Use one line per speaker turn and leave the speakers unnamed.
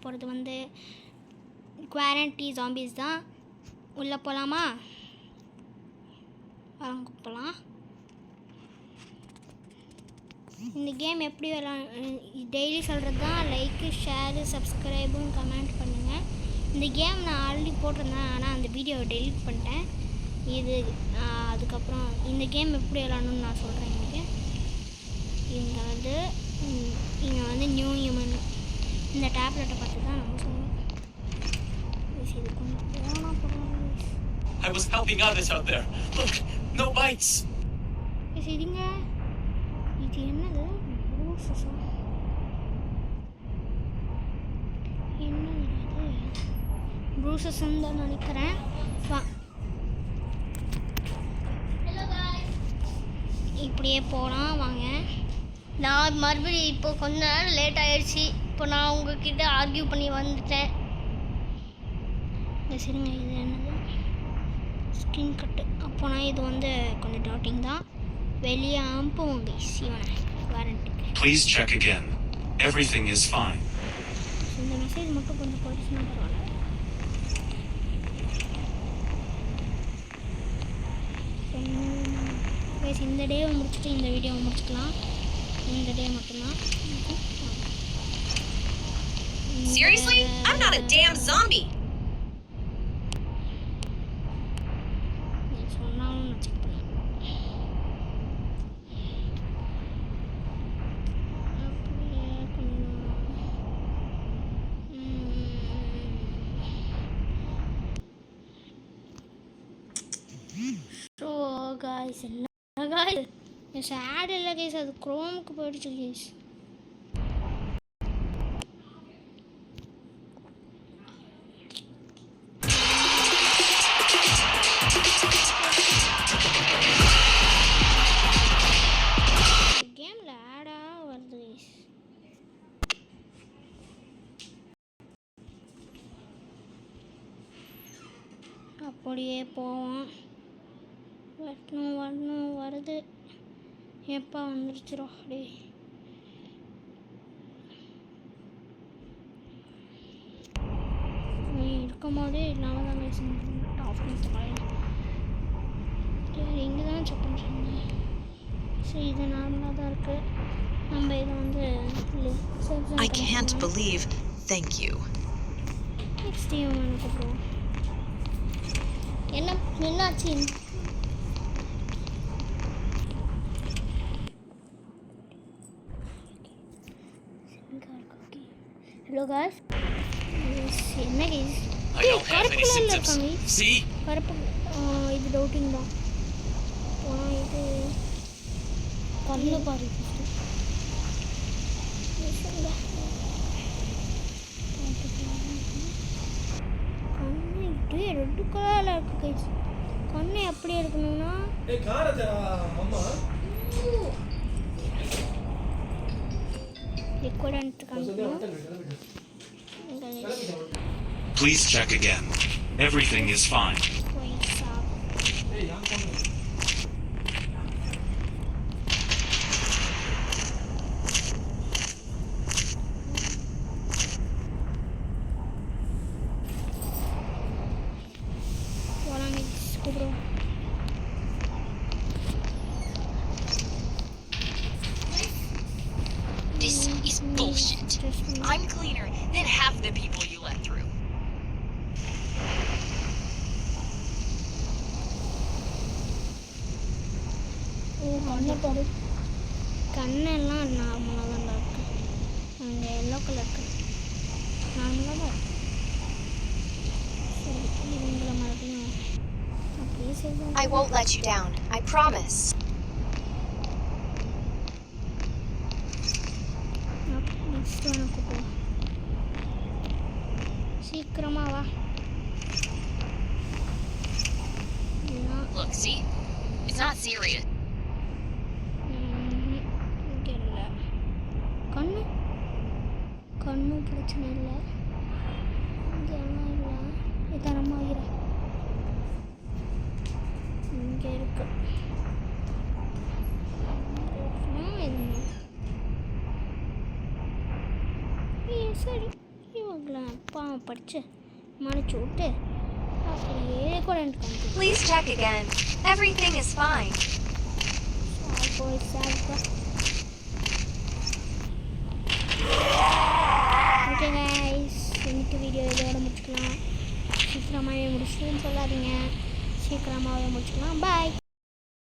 போகிறது வந்து guarantee zombies தான். உள்ளே போகலாமா? வாங்க போகலாம். இந்த கேம் எப்படி டெய்லி சொல்கிறது தான். லைக்கு, ஷேரு, சப்ஸ்கிரைபும் கமெண்ட் பண்ணுங்கள். இந்த கேம் நான் ஆல்ரெடி போட்டிருந்தேன், ஆனால் அந்த வீடியோவை டெலிட் பண்ணிட்டேன். இது அதுக்கப்புறம் இந்த கேம் எப்படி விளாடணும்னு நான் சொல்கிறேன். இங்கே வந்து நியூ ஹியூமன் இந்த டேப்லெட்டை பார்த்து தான் நம்ம சொல்லுவோம். இது கொஞ்சம் போனால் போகிறோம்.
I was helping others out there. Look, no bites.
சரிங்க, இது என்னது? என்னது ப்ரூசஸ்ன்னு தான் நினைக்கிறேன். வா, இப்படியே போகலாம் வாங்க. நான் மறுபடியும் இப்போ கொஞ்ச நேரம் லேட் ஆகிடுச்சி. இப்போ நான் உங்ககிட்ட ஆர்கியூ பண்ணி வந்துட்டேன். சரிங்க, இது என்னது? ஸ்கின் கட்டு. அப்போனா இது வந்து கொஞ்சம் டாட்டிங் தான். வெளியே அனுப்புவோம் கைஸ் இவனை வாரண்ட்டுக்கு.
Please check again. Everything is fine.
இந்த மெசேஜ் மட்டும் கொஞ்சம் போயிடுச்சுன்னா பரவாயில்ல. கைஸ் இந்த டேவை முடிச்சுட்டு இந்த வீடியோவை முடிச்சுக்கலாம். இந்த டே மட்டும்தான்.
Seriously? I'm not a damn zombie.
சொன்னாலும் செக் பண்ணலாம். ஸோ காய்ஸ் என்ன காய்ஸ் சேட் இல்லை கைஸ், அது குரோமுக்கு போயிடுச்சு கைஸ். கேமில் ஆடாக வருது கைஸ். அப்படியே போவோம். வரணும் வருது. எப்போ வந்துருச்சுரும் அப்படி இருக்கும் போதே இல்லாமல் தான் கைஸ் ஆஃப் பண்ணி. சரி, இங்கே தான் செக் பண்ணுறீங்க. சரி, இது நார்மலாக தான் இருக்குது. நம்ம இதை வந்து
I can't believe. Thank you.
Next ஈவனுக்கு போவோம். என்னாச்சு? ஹலோ காய்ஸ், என்ன guys?
I don't have any symptoms. See?
கருப்பு இது டவுட்டிங் தான். போனால் இது கண்ணு பாரு. கண்ணு இப்படியே ரெட்டு கலரில் இருக்கு கைஸ். கண்ணு எப்படி இருக்கணும்னா லிக்விட் காமிக்கணும்.
Please check again. Everything is fine.
This is bullshit. I'm cleaner than half the people you let through.
கண்ணெல்லாம் நார்மலாக தான் இருக்கு. அந்த எல்லோ கலருக்கு நார்மலாக தான் இருக்கு. சரி, இவங்களை மறுபடியும் அப்படியே செய்வோம்.
I won't let you down. I promise.
Next உனக்கு போ. சீக்கிரமா வா.
Look, see? It's not serious.
இங்கே இல்லை. கண்ணு பிரச்சனை இல்லை. இங்கே எல்லாம் இல்லை. இதரமாகிறேன். இங்கே இருக்கு. சரி, இவங்கள பாவம் படித்து மறைச்சி விட்டு அப்படியே கொண்டு வந்து
Please check again. Everything is fine.
Okay guys, இன்னைக்கு வீடியோ இதோட முடிச்சுக்கலாம். சீக்கிரமாகவே முடிச்சுன்னு சொல்லாதீங்க, சீக்கிரமாகவே முடிச்சுக்கலாம். பாய்.